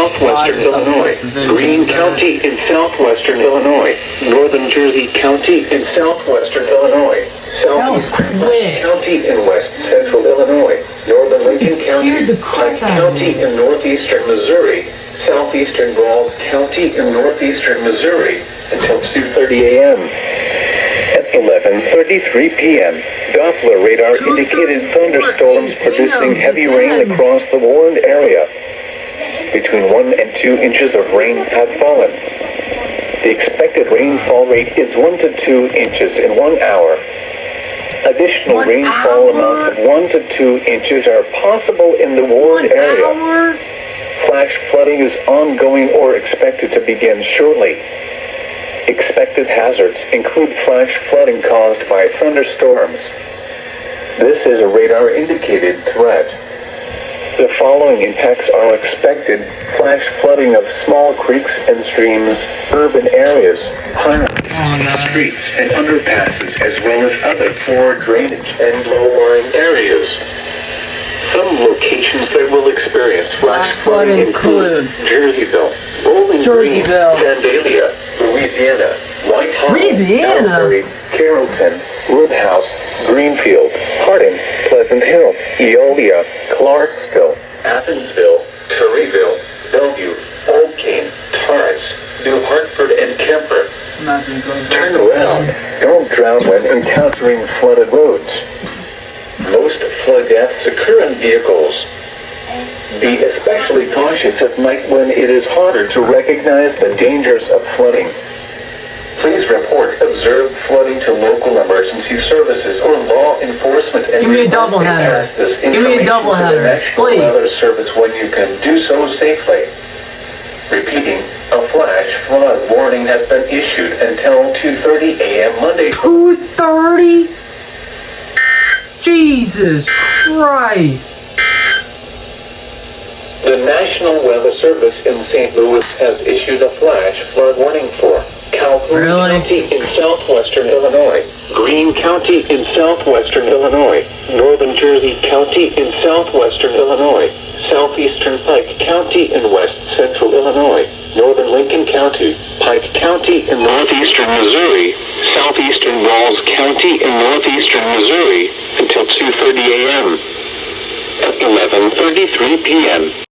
southwestern Illinois, Greene County in southwestern Illinois, Northern Jersey County in southwestern Illinois, southeast County in west central Illinois, northern Lincoln County, Pike County in northeastern Missouri, southeastern Rawls County in northeastern Missouri until 2:30 a.m. At 11:33 p.m., Doppler radar indicated thunderstorms producing heavy rain across the warned area. Between 1 and 2 inches of rain have fallen. The expected rainfall rate is 1 to 2 inches in 1 hour. Additional rainfall amounts of 1 to 2 inches are possible in the warned area. Flash flooding is ongoing or expected to begin shortly. Expected hazards include flash flooding caused by thunderstorms. This is a radar-indicated threat. The following impacts are expected: flash flooding of small creeks and streams, urban areas, highways, streets, and underpasses, as well as other poor drainage and low-lying areas. Some locations that will experience flash flooding include Jerseyville, Bowling Green, Vandalia, Louisiana, Whitehall, Elbury, Carrollton, Woodhouse, Greenfield, Harding, Pleasant Hill, Eolia, Clarksville, Athensville, Terryville, Bellevue, Old Cane, Torrance, New Hartford, and Kemper. Turn around. Don't drown when encountering flooded roads. Most flood deaths occur in vehicles. Be especially cautious at night when it is harder to recognize the dangers of flooding. Please report observed flooding to local emergency services or law enforcement and give me a double header. Give me a double header, please. Weather Service when you can do so safely. Repeating, a flash flood warning has been issued until 2:30 a.m. Monday. 2:30? Jesus Christ! The National Weather Service in St. Louis has issued a flash flood warning for Calhoun County in southwestern Illinois, Greene County in southwestern Illinois, Northern Jersey County in southwestern Illinois, southeastern Pike County in west central Illinois, northern Lincoln County, Pike County in northeastern Missouri, southeastern Rawls County in northeastern Missouri until 2:30 a.m. At 11:33 p.m.